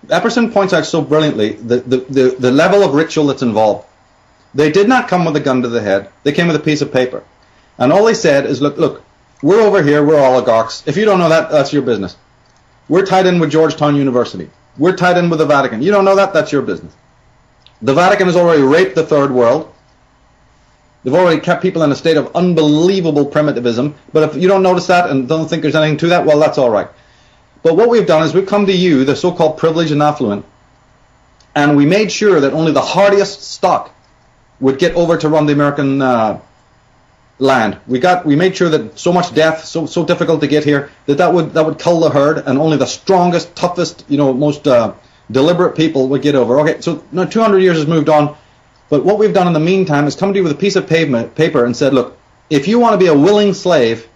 Epperson points out so brilliantly the level of ritual that's involved. They did not come with a gun to the head. They came with a piece of paper. And all they said is, look, we're over here, we're oligarchs. If you don't know that, that's your business. We're tied in with Georgetown University. We're tied in with the Vatican. You don't know that, that's your business. The Vatican has already raped the third world. They've already kept people in a state of unbelievable primitivism. But if you don't notice that and don't think there's anything to that, well, that's all right. But what we've done is we've come to you, the so-called privileged and affluent, and we made sure that only the hardiest stock would get over to run the American land. We made sure that so much death, so difficult to get here, that would cull the herd, and only the strongest, toughest, most deliberate people would get over. Okay, so now 200 years has moved on, but what we've done in the meantime is come to you with a piece of paper and said, look, if you want to be a willing slave,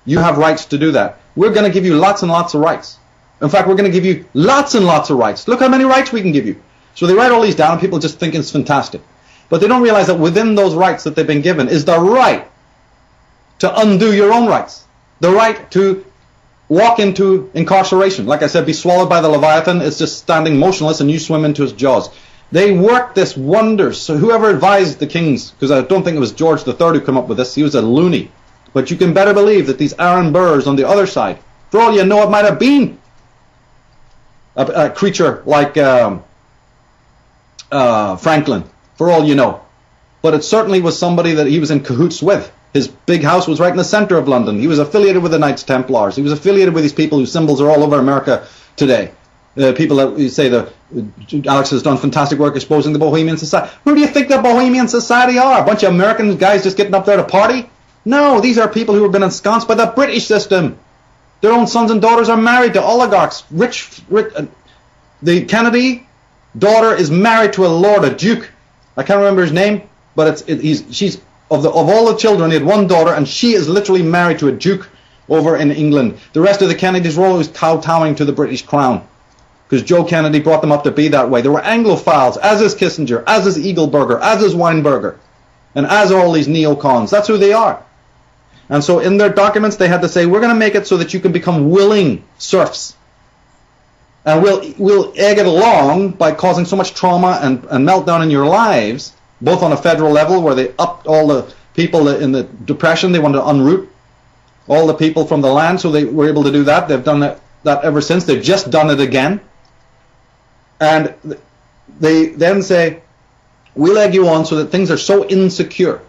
you have rights to do that. We're going to give you lots and lots of rights. In fact, we're going to give you lots and lots of rights. Look how many rights we can give you. So they write all these down, and people just think it's fantastic. But they don't realize that within those rights that they've been given is the right to undo your own rights. The right to walk into incarceration. Like I said, be swallowed by the Leviathan. It's just standing motionless and you swim into its jaws. They worked this wonders. So whoever advised the kings, because I don't think it was George III who came up with this, he was a loony. But you can better believe that these Aaron Burrs on the other side, for all you know, it might have been a creature like Franklin, for all you know. But it certainly was somebody that he was in cahoots with. His big house was right in the center of London. He was affiliated with the Knights Templars. He was affiliated with these people whose symbols are all over America today. People that you say Alex has done fantastic work exposing the Bohemian Society. Who do you think the Bohemian Society are? A bunch of American guys just getting up there to party? No, these are people who have been ensconced by the British system. Their own sons and daughters are married to oligarchs. The Kennedy daughter is married to a lord, a duke. I can't remember his name, but she's of all the children, he had one daughter, and she is literally married to a duke over in England. The rest of the Kennedys were always kowtowing to the British crown, because Joe Kennedy brought them up to be that way. They were Anglophiles, as is Kissinger, as is Eagleburger, as is Weinberger, and as are all these neocons. That's who they are. And so in their documents they had to say, we're going to make it so that you can become willing serfs. And we'll egg it along by causing so much trauma and meltdown in your lives, both on a federal level where they upped all the people in the Depression. They wanted to unroot all the people from the land, so they were able to do that. They've done that ever since. They've just done it again. And they then say, we'll egg you on so that things are so insecure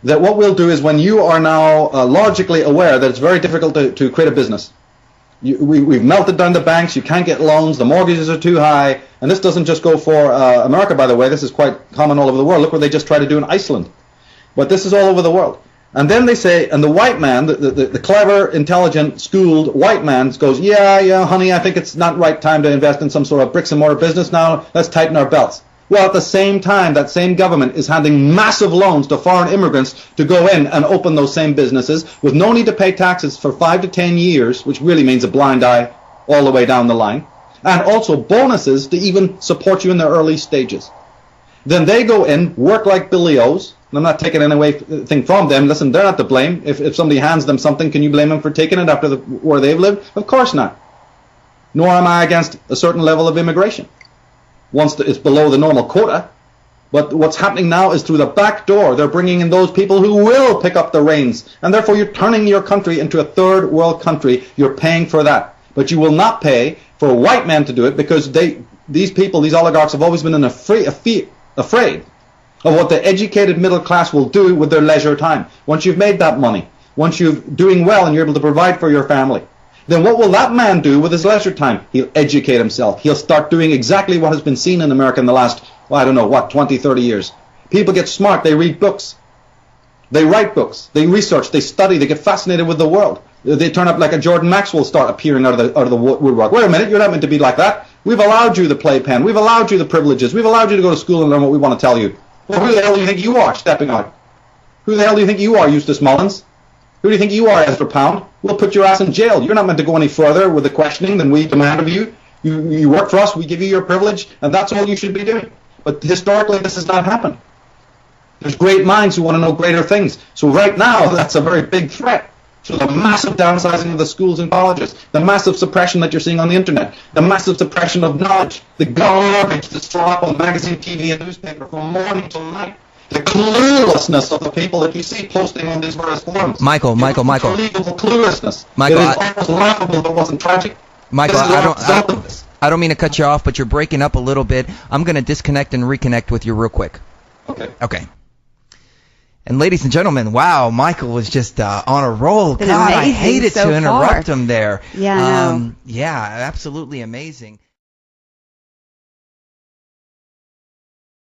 that what we'll do is when you are now logically aware that it's very difficult to create a business, we've melted down the banks, you can't get loans, the mortgages are too high, and this doesn't just go for America, by the way, this is quite common all over the world. Look what they just tried to do in Iceland. But this is all over the world. And then they say, and the white man, the clever, intelligent, schooled white man goes, yeah, honey, I think it's not right time to invest in some sort of bricks and mortar business now, let's tighten our belts. Well, at the same time, that same government is handing massive loans to foreign immigrants to go in and open those same businesses with no need to pay taxes for 5 to 10 years, which really means a blind eye all the way down the line, and also bonuses to even support you in the early stages. Then they go in, work like Billy O's, and I'm not taking anything from them. Listen, they're not to blame. If somebody hands them something, can you blame them for taking it after where they've lived? Of course not. Nor am I against a certain level of immigration once it's below the normal quota. But what's happening now is through the back door, they're bringing in those people who will pick up the reins. And therefore, you're turning your country into a third world country. You're paying for that. But you will not pay for white men to do it, because these people, these oligarchs, have always been afraid of what the educated middle class will do with their leisure time. Once you've made that money, once you're doing well and you're able to provide for your family, then what will that man do with his leisure time? He'll educate himself. He'll start doing exactly what has been seen in America in the last, 20, 30 years. People get smart. They read books. They write books. They research. They study. They get fascinated with the world. They turn up like a Jordan Maxwell start appearing out of the woodwork. Wait a minute, you're not meant to be like that. We've allowed you the playpen. We've allowed you the privileges. We've allowed you to go to school and learn what we want to tell you. Well, who the hell do you think you are stepping out? Who the hell do you think you are, Eustace Mullins? Who do you think you are, Ezra Pound? We'll put your ass in jail. You're not meant to go any further with the questioning than we demand of you. You work for us, we give you your privilege, and that's all you should be doing. But historically, this has not happened. There's great minds who want to know greater things. So right now, that's a very big threat. through the massive downsizing of the schools and colleges, the massive suppression that you're seeing on the internet, the massive suppression of knowledge, the garbage that's thrown up on magazine, TV, and newspaper from morning till night, the cluelessness of the people that you see posting on these various forums. Michael. Legal cluelessness. Michael, it is almost laughable if it wasn't tragic. Michael, I don't mean to cut you off, but you're breaking up a little bit. I'm going to disconnect and reconnect with you real quick. Okay. And ladies and gentlemen, wow, Michael was just on a roll. God, I hated to interrupt him there. Yeah, I know. Yeah, absolutely amazing.